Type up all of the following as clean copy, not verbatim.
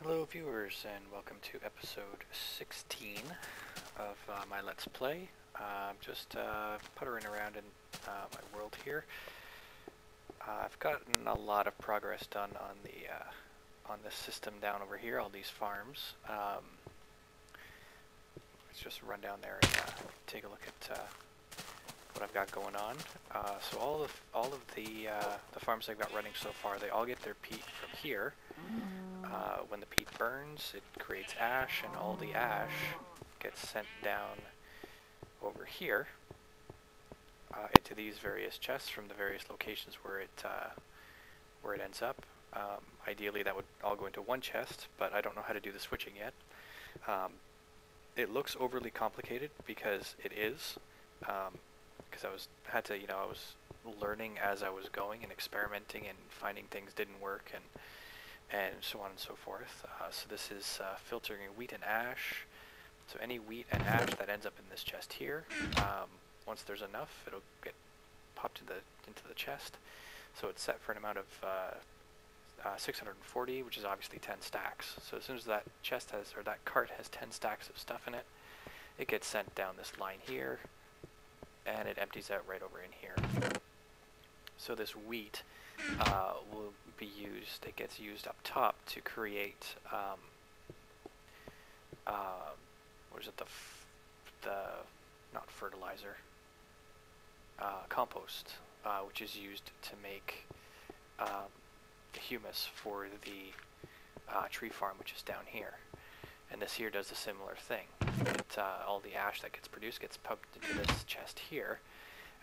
Hello viewers, and welcome to episode 16 of my Let's Play. Just puttering around in my world here. I've gotten a lot of progress done on this system down over here, all these farms. Let's just run down there and take a look at what I've got going on. So all of the farms I've got running so far, they all get their peat from here. When the peat burns, it creates ash, and all the ash gets sent down over here into these various chests from the various locations where it ends up. Ideally, that would all go into one chest, but I don't know how to do the switching yet. It looks overly complicated because it is, because I was learning as I was going and experimenting and finding things didn't work and so on and so forth. So this is filtering wheat and ash. So any wheat and ash that ends up in this chest here, once there's enough, it'll get popped into the chest. So it's set for an amount of 640, which is obviously 10 stacks. So as soon as that chest has, or that cart has 10 stacks of stuff in it, it gets sent down this line here, and it empties out right over in here. So this wheat will be used, it gets used up top to create, what is it, not fertilizer, compost, which is used to make the humus for the tree farm, which is down here. And this here does a similar thing. All the ash that gets produced gets pumped into this chest here,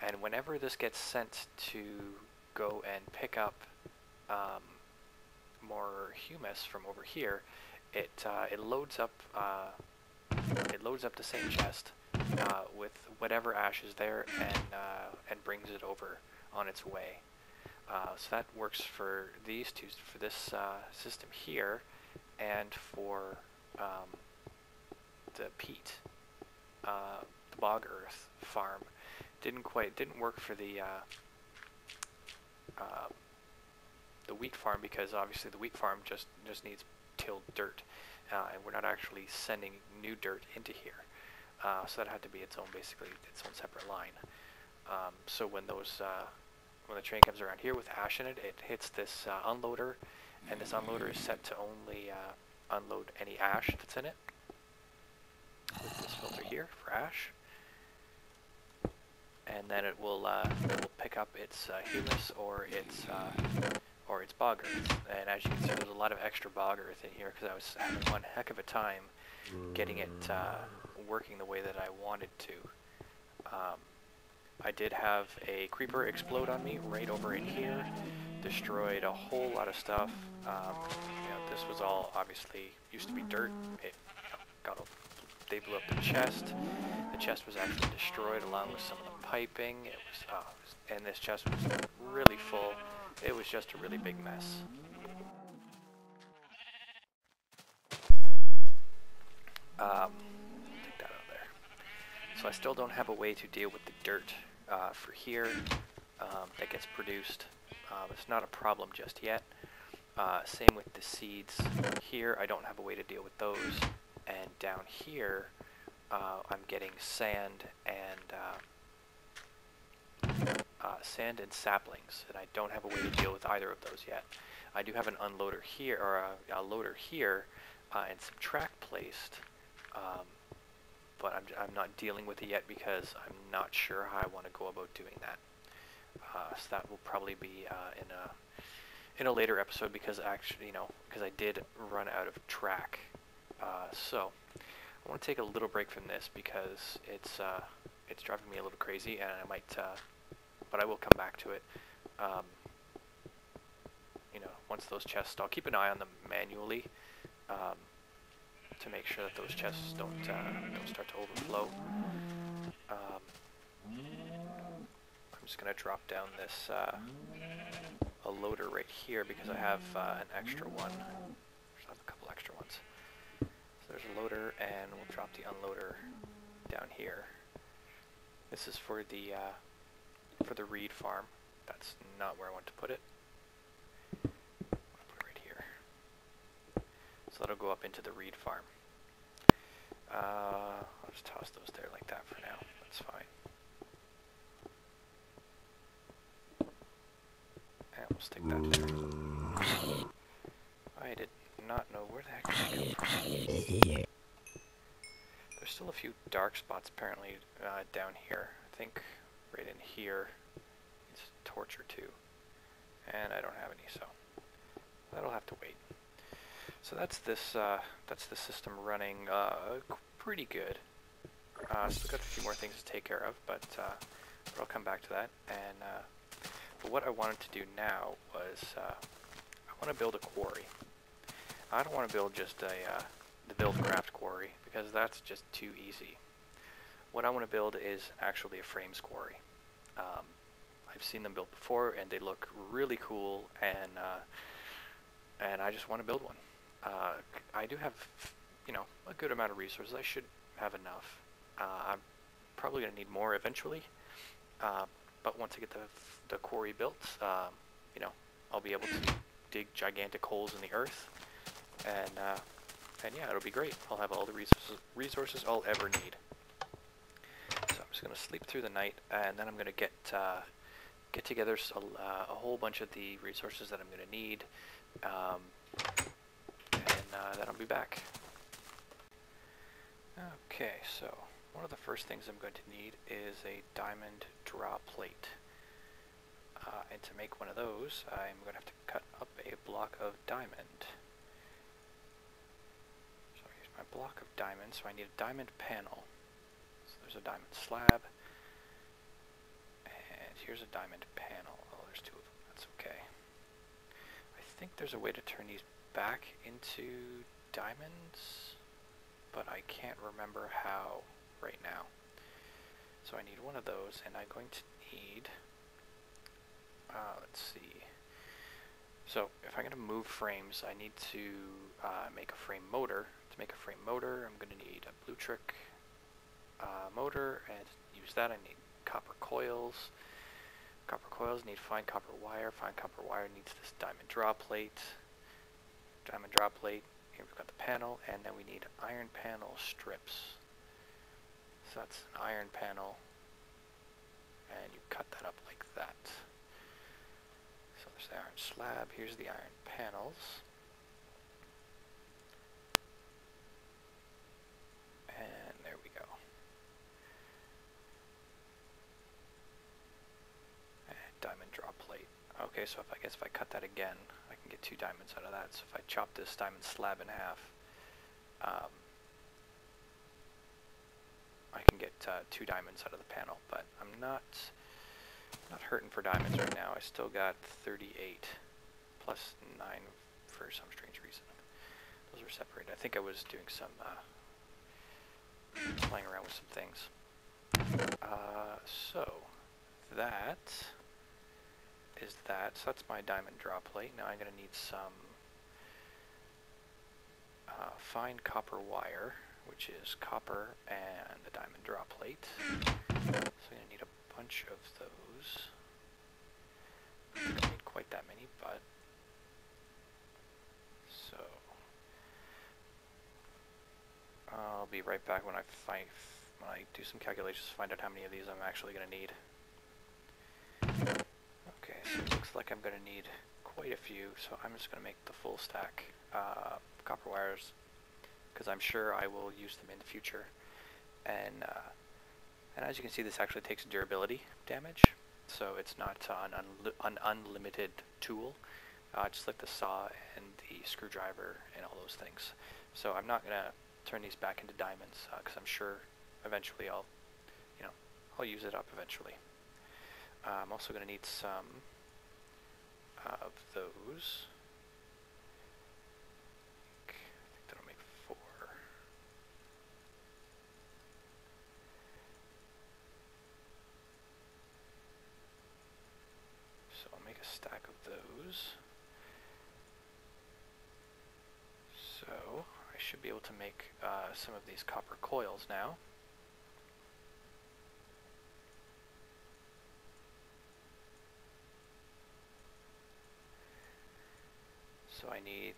and whenever this gets sent to go and pick up more humus from over here, it loads up the same chest with whatever ash is there and brings it over on its way. So that works for these two, for this system here, and for the peat, the bog earth farm. Didn't work for the wheat farm, because obviously the wheat farm just needs tilled dirt, and we're not actually sending new dirt into here. So that had to be its own separate line. So when the train comes around here with ash in it, it hits this unloader, and this unloader is set to only unload any ash that's in it. With this filter here for ash, and then it will pick up its humus or its bog earth. And as you can see, there's a lot of extra bog earth in here because I was having one heck of a time getting it working the way that I wanted to. I did have a creeper explode on me right over in here, destroyed a whole lot of stuff. This was all obviously used to be dirt. They blew up the chest. The chest was actually destroyed along with some of the piping. And this chest was really full. It was just a really big mess. Take that out of there. So I still don't have a way to deal with the dirt for here that gets produced. It's not a problem just yet. Same with the seeds here. I don't have a way to deal with those. And down here, I'm getting sand and saplings, and I don't have a way to deal with either of those yet. I do have an unloader here, or a loader here, and some track placed, but I'm not dealing with it yet because I'm not sure how I want to go about doing that. So that will probably be in a later episode, because actually, because I did run out of track. So I want to take a little break from this because it's driving me a little crazy, and I might, but I will come back to it. Once those chests, I'll keep an eye on them manually to make sure that those chests don't start to overflow. I'm just gonna drop down this a loader right here because I have an extra one. I have a couple extra ones. There's a loader, and we'll drop the unloader down here. This is for the reed farm. That's not where I want to put it. I'll put it right here. So that'll go up into the reed farm. I'll just toss those there like that for now. That's fine. And we'll stick that there. I did not know where the heck did I come from. There's still a few dark spots apparently down here. I think right in here is torch or two. And I don't have any, so that'll have to wait. So that's this. That's the system running pretty good. Still got a few more things to take care of, but I'll come back to that. And but what I wanted to do now was I want to build a quarry. I don't want to build just the buildcraft quarry because that's just too easy. What I want to build is actually a frames quarry. I've seen them built before, and they look really cool, and I just want to build one. I do have, you know, a good amount of resources. I should have enough. I'm probably going to need more eventually, but once I get the quarry built, you know, I'll be able to dig gigantic holes in the earth, and yeah, it'll be great. I'll have all the resources I'll ever need. So I'm just going to sleep through the night, and then I'm going to get together a whole bunch of the resources that I'm going to need, and then I'll be back. Okay, so one of the first things I'm going to need is a diamond draw plate. And to make one of those, I'm going to have to cut up a block of diamond. So here's my block of diamond, so I need a diamond panel. So there's a diamond slab. And here's a diamond panel. Oh, there's two of them. That's okay. I think there's a way to turn these back into diamonds, but I can't remember how right now. So I need one of those, and I'm going to need, let's see. So if I'm going to move frames, I need to make a frame motor. To make a frame motor, I'm going to need a blue trick motor, and to use that I need copper coils. Copper coils need fine copper wire. Fine copper wire needs this diamond draw plate. Diamond draw plate. Here we've got the panel, and then we need iron panel strips. So that's an iron panel, and you cut that up like that. So there's the iron slab. Here's the iron panels. And there we go. And diamond draw plate. Okay, so I guess if I cut that again, I can get 2 diamonds out of that. So if I chop this diamond slab in half, I can get 2 diamonds out of the panel. But I'm not hurting for diamonds right now. I still got 38 plus 9 for some strange reason. Those are separated. I think I was doing some playing around with some things. So that is that. So that's my diamond draw plate. Now I'm going to need some fine copper wire, which is copper and the diamond draw plate. So I'm going to need a bunch of those. I don't need quite that many, but so I'll be right back when I do some calculations to find out how many of these I'm actually going to need. Okay, so it looks like I'm going to need quite a few, so I'm just going to make the full stack copper wires, because I'm sure I will use them in the future. And as you can see, this actually takes durability damage, so it's not an unlimited tool, just like the saw and the screwdriver and all those things. So I'm not going to turn these back into diamonds, because I'm sure eventually I'll use it up eventually. I'm also going to need some of those. I think that'll make 4. So I'll make a stack of those. So I should be able to make some of these copper coils now. So I need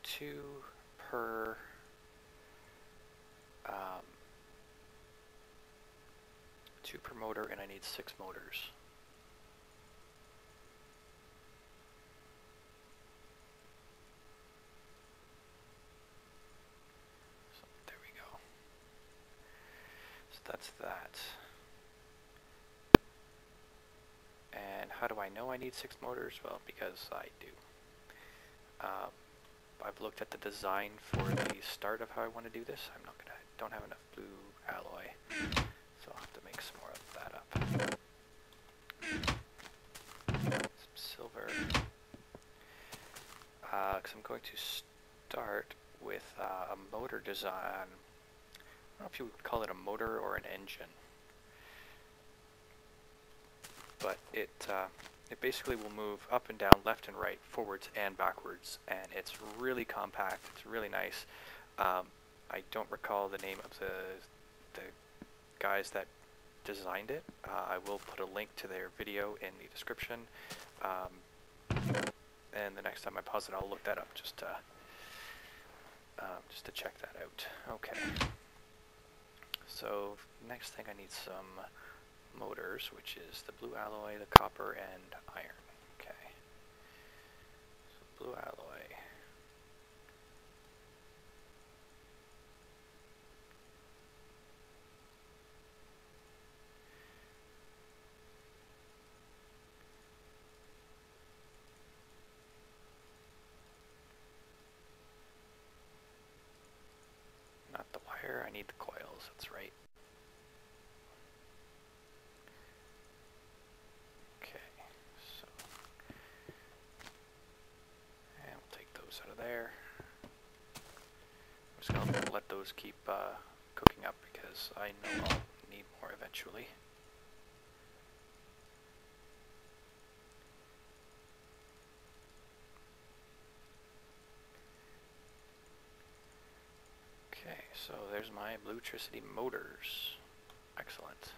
2 per 2 per motor, and I need 6 motors. So there we go. So that's that. And how do I know I need 6 motors? Well, because I do. I've looked at the design for the start of how I want to do this. Don't have enough blue alloy, so I'll have to make some more of that up. Some silver. Because I'm going to start with a motor design. I don't know if you would call it a motor or an engine, but it basically will move up and down, left and right, forwards and backwards, and it's really compact. It's really nice. I don't recall the name of the guys that designed it. I will put a link to their video in the description, and the next time I pause it, I'll look that up just to check that out. Okay. So next thing, I need some motors, which is the blue alloy, the copper, and iron. Okay. So blue alloy. Not the wire, I need the coils, that's right. Out of there. I'm just going to let those keep cooking up because I know I'll need more eventually. Okay, so there's my bluetricity motors. Excellent.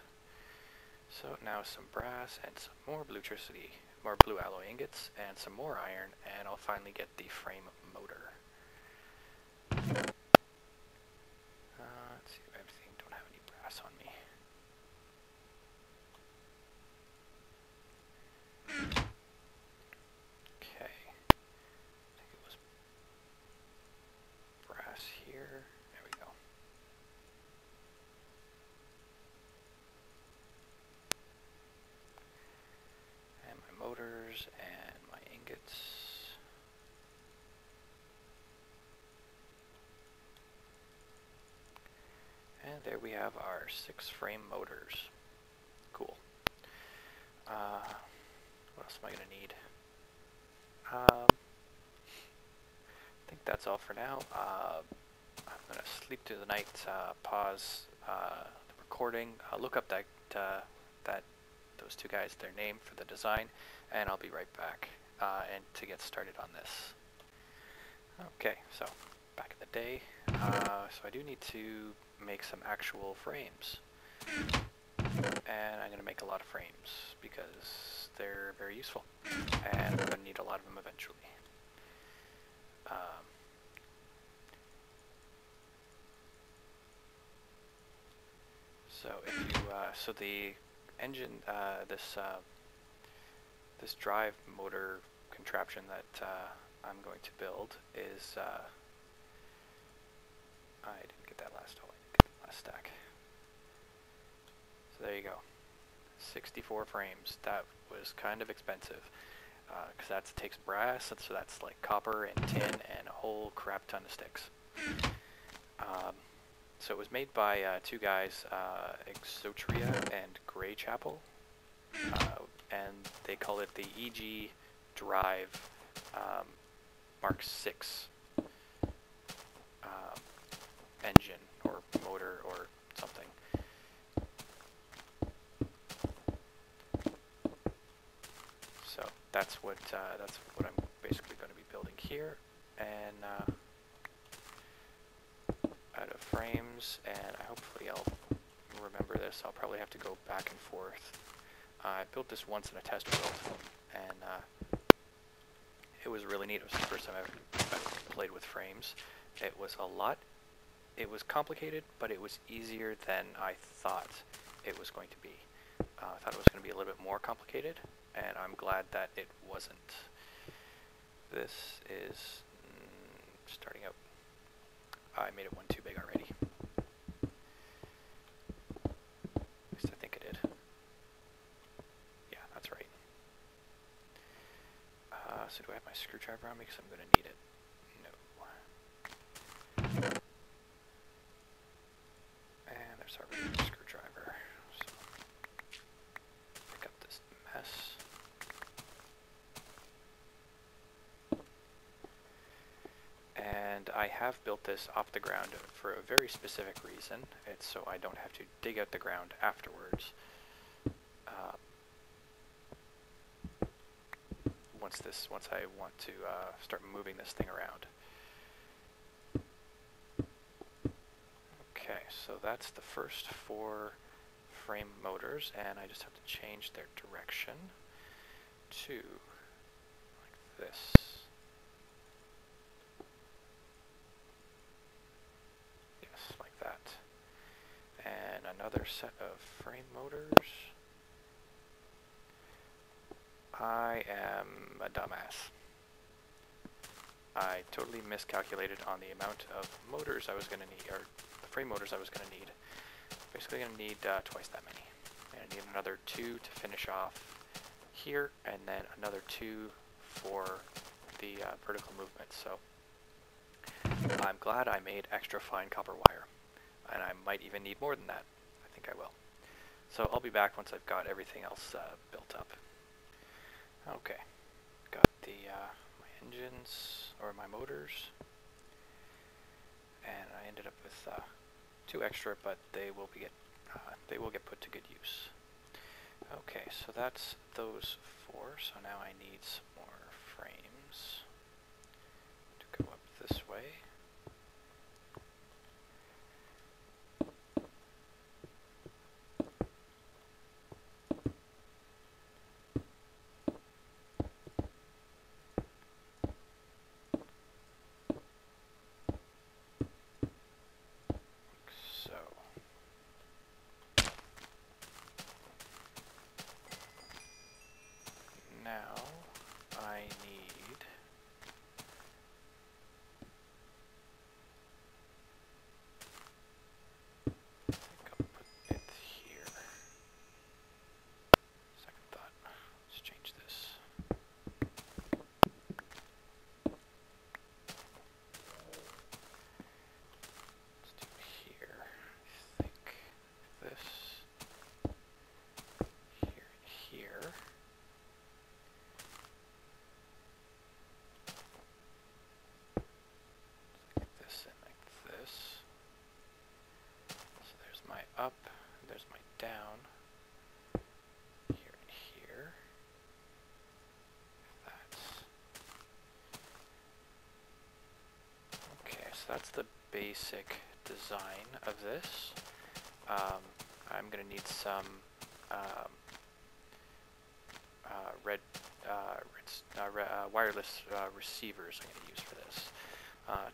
So now some brass and some more bluetricity, more blue alloy ingots, and some more iron, and I'll finally get the frame motor. Let's see if everything, don't have any brass on me. Okay. I think it was brass here. There we go. And my motors and my ingots. And there we have our 6 frame motors. Cool. What else am I going to need? I think that's all for now. I'm going to sleep through the night, pause the recording, look up those 2 guys, their name for the design, and I'll be right back and to get started on this. Okay, so back in the day, so I do need to make some actual frames, and I'm going to make a lot of frames because they're very useful, and I'm going to need a lot of them eventually. So if you, so the engine, this drive motor contraption that I'm going to build is, I didn't get that last, stack. So there you go, 64 frames. That was kind of expensive, because that takes brass, so that's like copper and tin and a whole crap ton of sticks. So it was made by 2 guys, Exotria and Grey Chapel, and they call it the EG Drive Mark 6 engine or motor or something. So that's what I'm basically going to be building here, and out of frames, and hopefully I'll remember this. I'll probably have to go back and forth. I built this once in a test build, and it was really neat. It was the first time I ever played with frames. It was it was complicated, but it was easier than I thought it was going to be. I thought it was going to be a little bit more complicated, and I'm glad that it wasn't. This is starting out. I made it one too big already. At least I think I did. Yeah, that's right. So do I have my screwdriver on me? Because I'm going to need it. No. And there's our regular screwdriver. So pick up this mess. And I have built this off the ground for a very specific reason. It's so I don't have to dig out the ground afterwards. Once I want to start moving this thing around. Okay, so that's the first 4 frame motors, and I just have to change their direction to like this. Yes, like that. And another set of frame motors. I am a dumbass. I totally miscalculated on the amount of motors I was going to need, or the frame motors I was going to need. Basically going to need twice that many. And I need another 2 to finish off here, and then another 2 for the vertical movement. So I'm glad I made extra fine copper wire, and I might even need more than that. I think I will. So I'll be back once I've got everything else built up. Okay, got the my engines, or my motors, and I ended up with 2 extra, but they will get put to good use. Okay, so that's those 4. So now I need some more frames to go up this way. Now I need I think I'll put it here. Second thought. Let's change this. Let's do it here. I think this here and here. Up, there's my down, here and here. That's okay. So that's the basic design of this. I'm gonna need some wireless receivers. I'm gonna use for this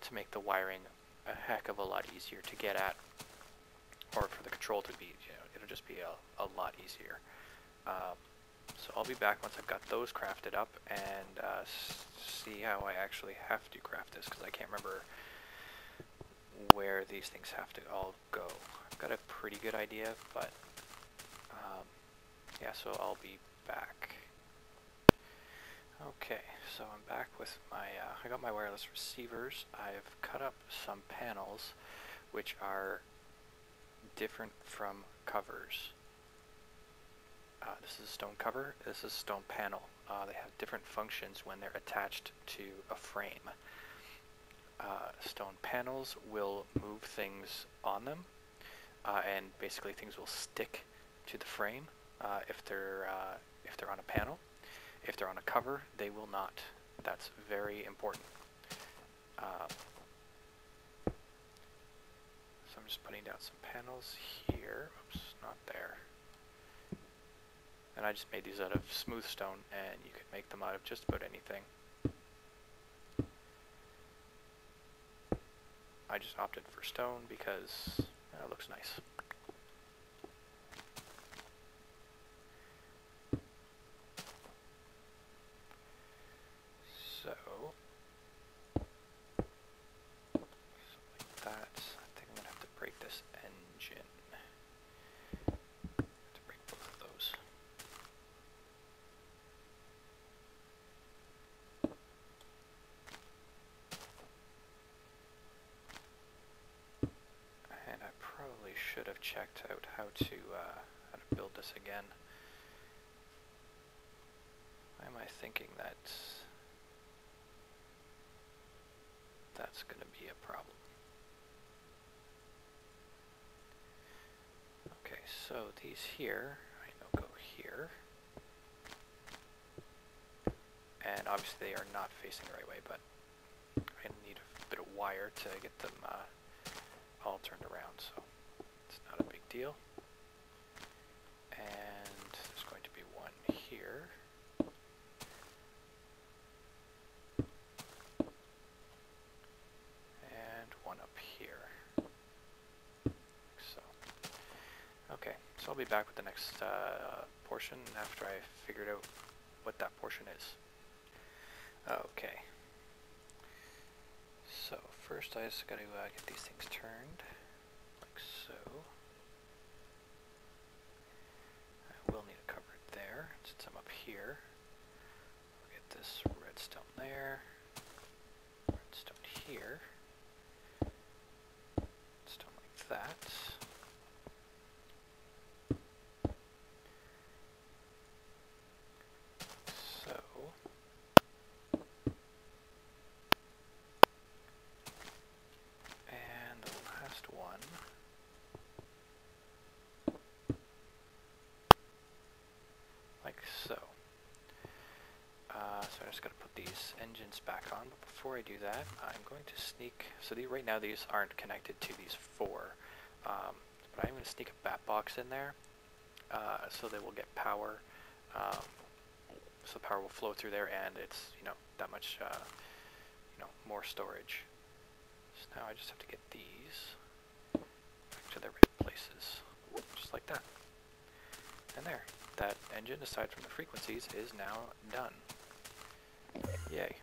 to make the wiring a heck of a lot easier to get at. Or for the control to be, it'll just be a lot easier. So I'll be back once I've got those crafted up and see how I actually have to craft this, because I can't remember where these things have to all go. I've got a pretty good idea, but yeah, so I'll be back. Okay, so I'm back with my, I got my wireless receivers. I've cut up some panels which are different from covers. This is a stone cover, this is a stone panel. They have different functions when they're attached to a frame. Stone panels will move things on them, and basically things will stick to the frame if they're on a panel. If they're on a cover, they will not. That's very important. So I'm just putting down some panels here. Oops, not there. And I just made these out of smooth stone, and you could make them out of just about anything. I just opted for stone because it looks nice. So, like that. I think I'm going to have to break this engine. To break both of those. And I probably should have checked out how to build this again. Why am I thinking that that's going to be a problem? Okay, so these here, I know go here. And obviously they are not facing the right way, but I need a bit of wire to get them all turned around, so it's not a big deal. And there's going to be one here. And one up here. So, okay, so I'll be back with the next portion after I figured out what that portion is. Okay. So, first I just gotta get these things turned, like so. I will need a cupboard there, since I'm up here. I'll get this redstone there, redstone here, redstone like that. So, and the last one. Like so. So I just got to put these engines back on, but before I do that, I'm going to sneak, so right now these aren't connected to these four, but I'm going to sneak a bat box in there, so they will get power, so power will flow through there, and it's, that much, more storage. So now I just have to get these back to their right places, just like that. And there, that engine, aside from the frequencies, is now done. Yay.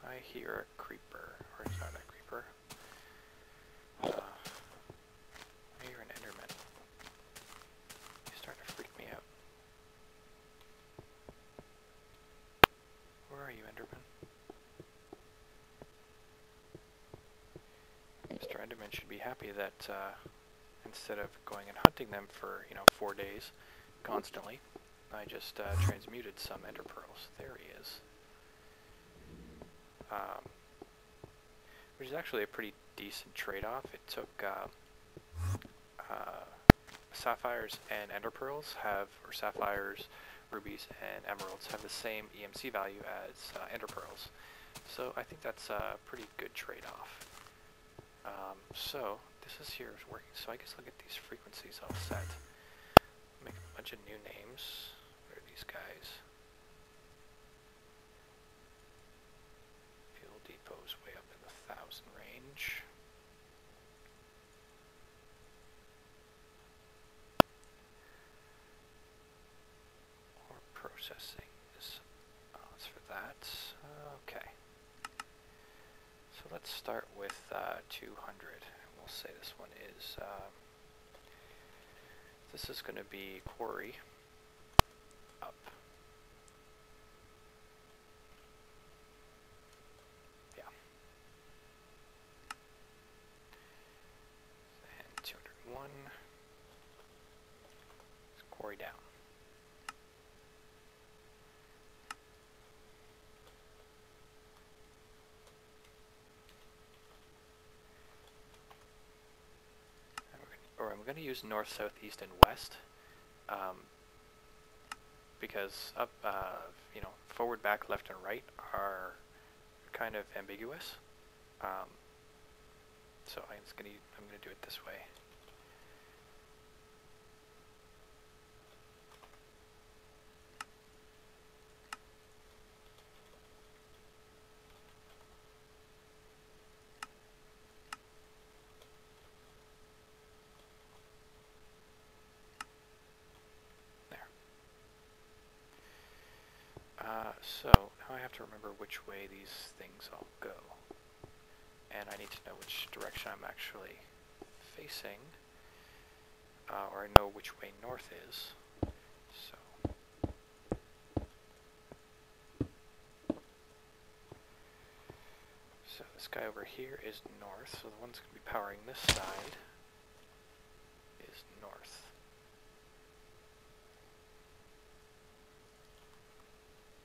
I hear a creeper, or it's not a creeper. I hear an enderman. He's starting to freak me out. Where are you, enderman? Mr. Enderman should be happy that instead of going and hunting them for, 4 days constantly, I just transmuted some ender pearls. There he is. Which is actually a pretty decent trade-off. It took sapphires and ender pearls or sapphires, rubies, and emeralds have the same EMC value as ender pearls. So I think that's a pretty good trade-off. So this is here is working. So I guess I'll get these frequencies all set. Make a bunch of new names. What are these guys? Fuel depot's way up in the 1,000 range. Or processing is, that's for that. Okay. So let's start with 200. We'll say this one is, this is going to be quarry up. Yeah. And 201 is quarry down. I'm going to use north, south, east, and west, because up, forward, back, left, and right are kind of ambiguous. So I'm going to do it this way. So now I have to remember which way these things all go. And I need to know which direction I'm actually facing, or I know which way north is. So this guy over here is north, so the one's going to be powering this side is north.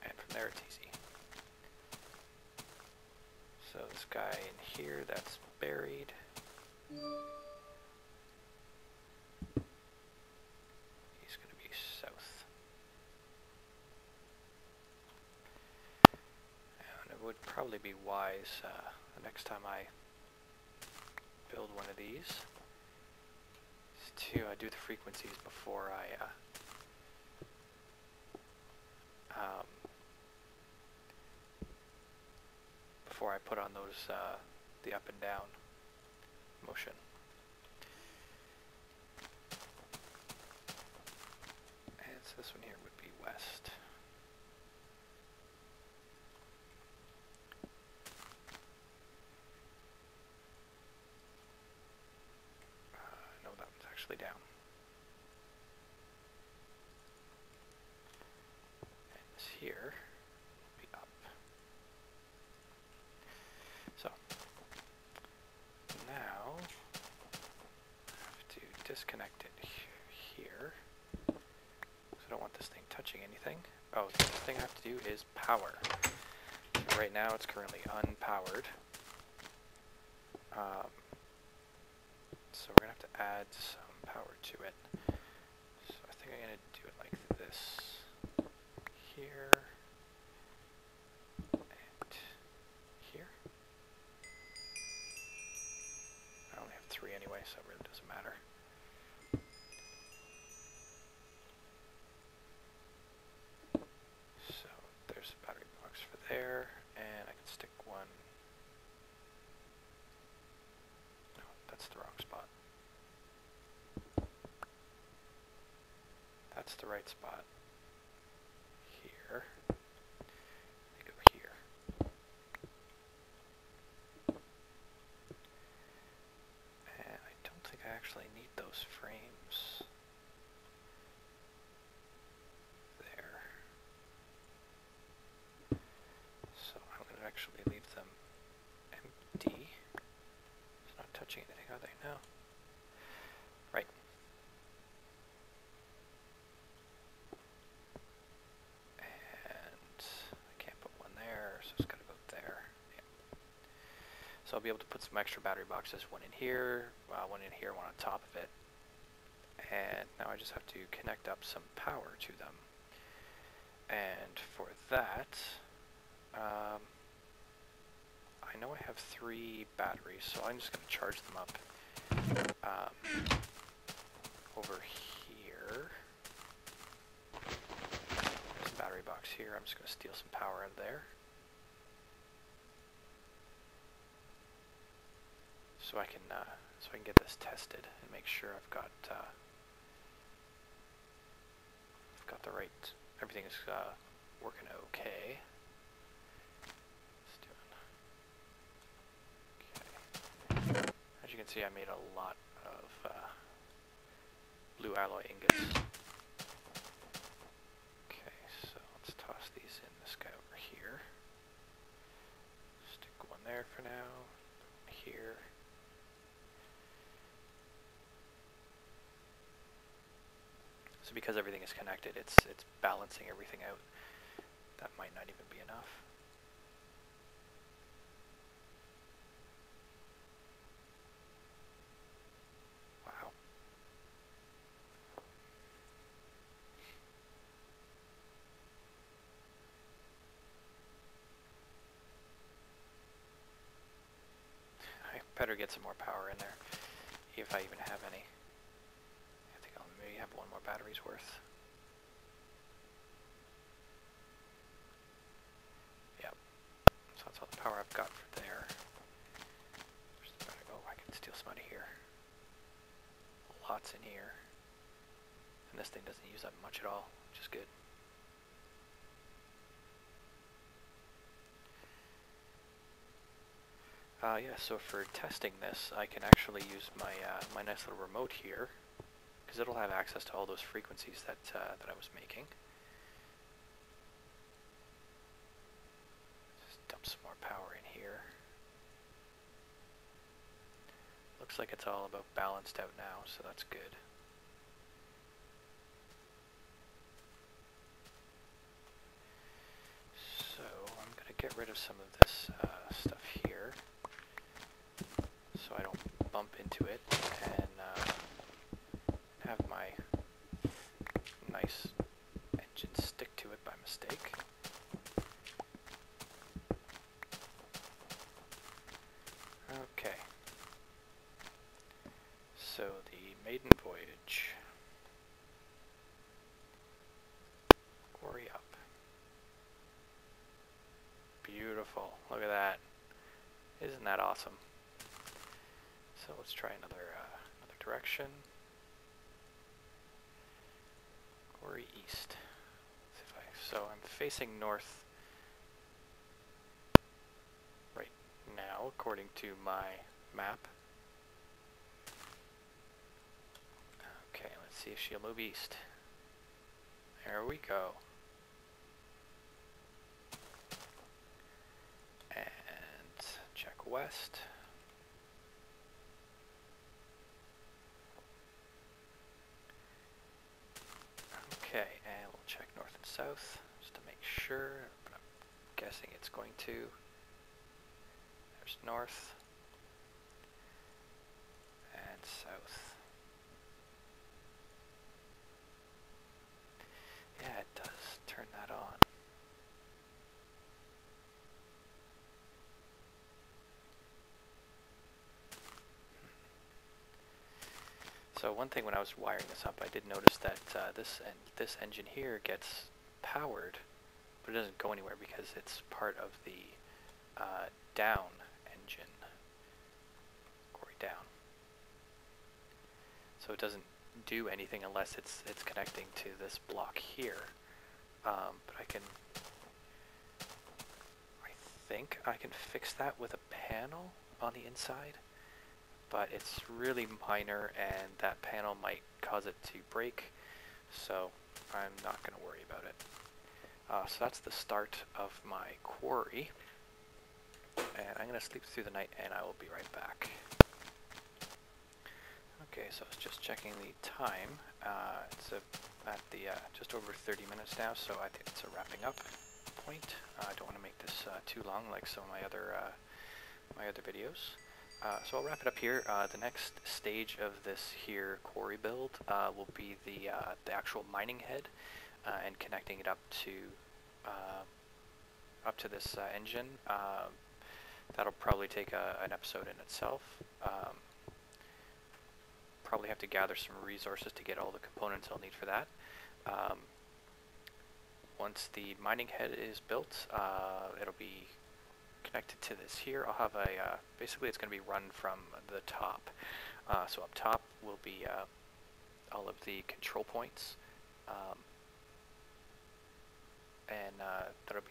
And from there it's easy. So this guy in here, that's buried. He's going to be south. And it would probably be wise the next time I build one of these is to do the frequencies before I put on those the up and down motion. And so this one here would be west. No, that one's actually down. And this here would be up. So now I have to disconnect it here. So I don't want this thing touching anything. Oh, the thing I have to do is power. So right now it's currently unpowered. So we're going to have to add some power to it. So I think I'm going to do it like this. Here. And here. I only have 3 anyway, so it really doesn't matter. So there's a battery box for there, and I can stick one. No, that's the wrong spot. That's the right spot. Here. They go here. And I don't think I actually need those frames there. So I'm going to actually leave them empty. It's not touching anything, are they? No. Right. And I can't put one there, so it's got to go there. Yeah. So I'll be able to put some extra battery boxes, one in here, one in here, one on top of it. And now I just have to connect up some power to them. And for that, I know I have 3 batteries, so I'm just going to charge them up over here. There's a battery box here. I'm just going to steal some power out of there. So I can get this tested and make sure I've got the right, everything is working okay. Okay. As you can see, I made a lot of blue alloy ingots. Okay, so let's toss these in this guy over here. Stick one there for now. Here. So because everything is connected, it's balancing everything out. That might not even be enough. Wow. I better get some more power in there, if I even have any. I think I'll maybe have one more battery's worth. Yep. So that's all the power I've got for there. Oh, I can steal some out of here. Lots in here. And this thing doesn't use up much at all, which is good. Yeah, so for testing this, I can actually use my my nice little remote here, because it'll have access to all those frequencies that that I was making. Just dump some more power in here. Looks like it's all about balanced out now, so that's good. So I'm going to get rid of some of this stuff here, so I don't bump into it and have my nice engine stick to it by mistake. Okay. So the maiden voyage. Quarry up. Beautiful. Look at that. Isn't that awesome? So let's try another direction. Quarry east. So I'm facing north right now, according to my map. Okay, let's see if she'll move east. There we go. And check west. Okay, and we'll check north and south just to make sure, but I'm guessing it's going to. There's north and south. Yeah, it does. Turn that on. So one thing when I was wiring this up, I did notice that this engine here gets powered, but it doesn't go anywhere because it's part of the down engine, quarry down. So it doesn't do anything unless it's connecting to this block here. But I think I can fix that with a panel on the inside, but it's really minor and that panel might cause it to break, so I'm not going to worry about it. So that's the start of my quarry, and I'm going to sleep through the night and I will be right back. Okay, so I was just checking the time. It's at the just over 30 minutes now, so I think it's a wrapping up point. I don't want to make this too long like some of my other videos. So I'll wrap it up here. The next stage of this here quarry build will be the actual mining head and connecting it up to this engine. That'll probably take an episode in itself. Probably have to gather some resources to get all the components I'll need for that. Once the mining head is built, it'll be connected to this here. I'll have a, basically it's going to be run from the top. So up top will be all of the control points. And that'll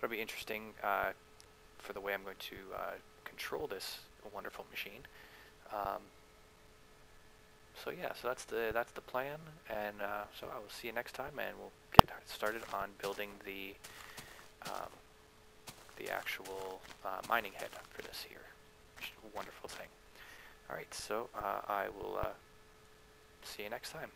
be interesting for the way I'm going to control this wonderful machine. So yeah, so that's the plan, and so I will see you next time, and we'll get started on building the actual mining head for this here. Which is a wonderful thing. All right, so I will see you next time.